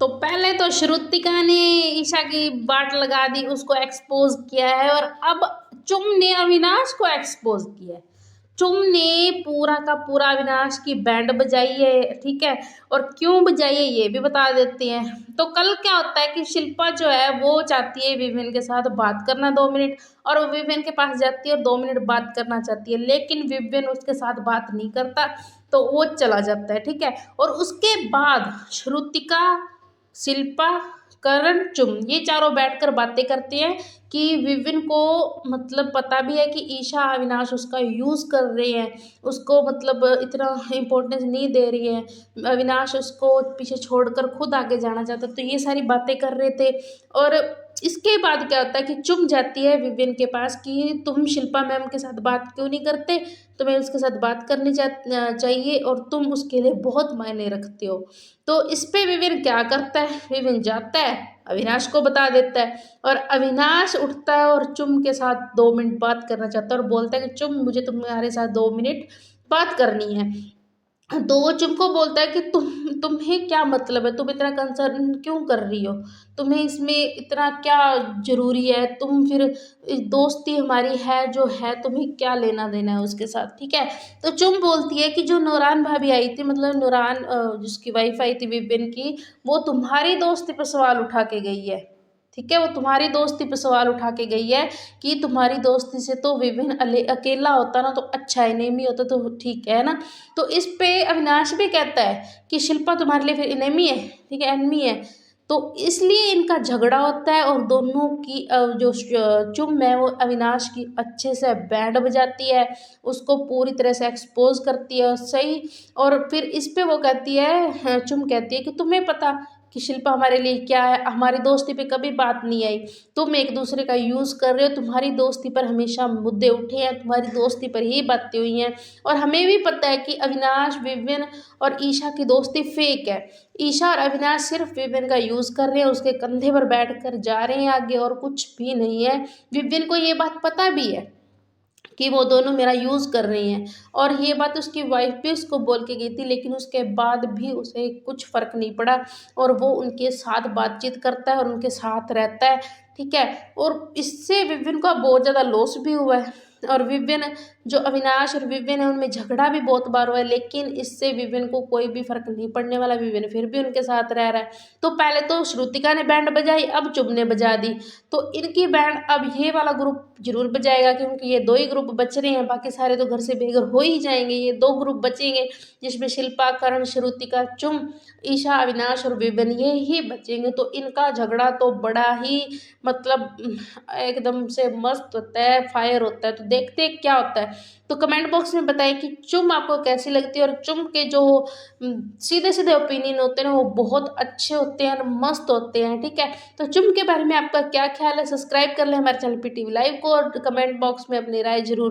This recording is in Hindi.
तो पहले तो श्रुतिका ने ईशा की बाट लगा दी, उसको एक्सपोज किया है, और अब चुम ने अविनाश को एक्सपोज किया है। चुम ने पूरा का पूरा अविनाश की बैंड बजाई है, ठीक है। और क्यों बजाई है ये भी बता देते हैं। तो कल क्या होता है कि शिल्पा जो है वो चाहती है विवेन के साथ बात करना 2 मिनट, और वो विवेन के पास जाती है और 2 मिनट बात करना चाहती है, लेकिन विवेन उसके साथ बात नहीं करता, तो वो चला जाता है, ठीक है। और उसके बाद श्रुतिका, शिल्पा, करण, चुम ये चारों बैठकर बातें करते हैं कि विविन को मतलब पता भी है कि ईशा अविनाश उसका यूज़ कर रहे हैं, उसको मतलब इतना इम्पोर्टेंस नहीं दे रही है, अविनाश उसको पीछे छोड़कर खुद आगे जाना चाहता, तो ये सारी बातें कर रहे थे। और इसके बाद क्या होता है कि चुम जाती है विविन के पास कि तुम शिल्पा मैम के साथ बात क्यों नहीं करते, तुम्हें उसके साथ बात करनी चाहिए और तुम उसके लिए बहुत मायने रखते हो। तो इस पे विविन क्या करता है, विविन जाता है अविनाश को बता देता है, और अविनाश उठता है और चुम के साथ 2 मिनट बात करना चाहता है और बोलता है कि चुम मुझे तुम्हारे साथ 2 मिनट बात करनी है। तो वो चुम को बोलता है कि तुम्हें क्या मतलब है, तुम इतना कंसर्न क्यों कर रही हो, तुम्हें इसमें इतना क्या जरूरी है, तुम फिर इस दोस्ती हमारी है जो है, तुम्हें क्या लेना देना है उसके साथ, ठीक है। तो चुम बोलती है कि जो नूरान भाभी आई थी, मतलब नूरान जिसकी वाइफ आई थी विपिन की, वो तुम्हारी दोस्ती पर सवाल उठा के गई है, ठीक है। वो तुम्हारी दोस्ती पर सवाल उठा के गई है कि तुम्हारी दोस्ती से तो विभिन्न अकेला होता ना तो अच्छा है, नेमी होता तो ठीक है ना। तो इस पे अविनाश भी कहता है कि शिल्पा तुम्हारे लिए फिर इनेमी है, ठीक है, एनमी है। तो इसलिए इनका झगड़ा होता है, और दोनों की जो चुम है वो अविनाश की अच्छे से बैंड बजाती है, उसको पूरी तरह से एक्सपोज करती है सही। और फिर इस पे वो कहती है, चुम कहती है कि तुम्हें पता कि शिल्पा हमारे लिए क्या है, हमारी दोस्ती पे कभी बात नहीं आई, तुम एक दूसरे का यूज़ कर रहे हो, तुम्हारी दोस्ती पर हमेशा मुद्दे उठे हैं, तुम्हारी दोस्ती पर ही बातें हुई हैं, और हमें भी पता है कि अविनाश, विविन और ईशा की दोस्ती फेक है। ईशा और अविनाश सिर्फ विविन का यूज़ कर रहे हैं, उसके कंधे पर बैठ कर जा रहे हैं आगे, और कुछ भी नहीं है। विविन को ये बात पता भी है कि वो दोनों मेरा यूज़ कर रही हैं, और ये बात उसकी वाइफ भी उसको बोल के गई थी, लेकिन उसके बाद भी उसे कुछ फ़र्क नहीं पड़ा, और वो उनके साथ बातचीत करता है और उनके साथ रहता है, ठीक है। और इससे विविन का बहुत ज़्यादा लॉस भी हुआ है, और विविन जो अविनाश और विविन है उनमें झगड़ा भी बहुत बार हुआ है, लेकिन इससे विविन को कोई भी फर्क नहीं पड़ने वाला, विविन फिर भी उनके साथ रह रहा है। तो पहले तो श्रुतिका ने बैंड बजाई, अब चुम ने बजा दी, तो इनकी बैंड अब ये वाला ग्रुप जरूर बजाएगा, क्योंकि ये 2 ही ग्रुप बच रहे हैं, बाकी सारे तो घर से बेघर हो ही जाएंगे, ये 2 ग्रुप बचेंगे जिसमें शिल्पा, करण, श्रुतिका, चुम, ईशा, अविनाश और विविन ये ही बचेंगे। तो इनका झगड़ा तो बड़ा ही मतलब एकदम से मस्त होता है, फायर होता है। तो देखते हैं क्या होता है। तो कमेंट बॉक्स में बताएं कि चुम आपको कैसी लगती है, और चुम के जो सीधे सीधे ओपिनियन होते हैं ना वो बहुत अच्छे होते हैं और मस्त होते हैं, ठीक है। तो चुम के बारे में आपका क्या ख्याल है, सब्सक्राइब कर लें हमारे चैनल PTV लाइव को, और कमेंट बॉक्स में अपनी राय जरूर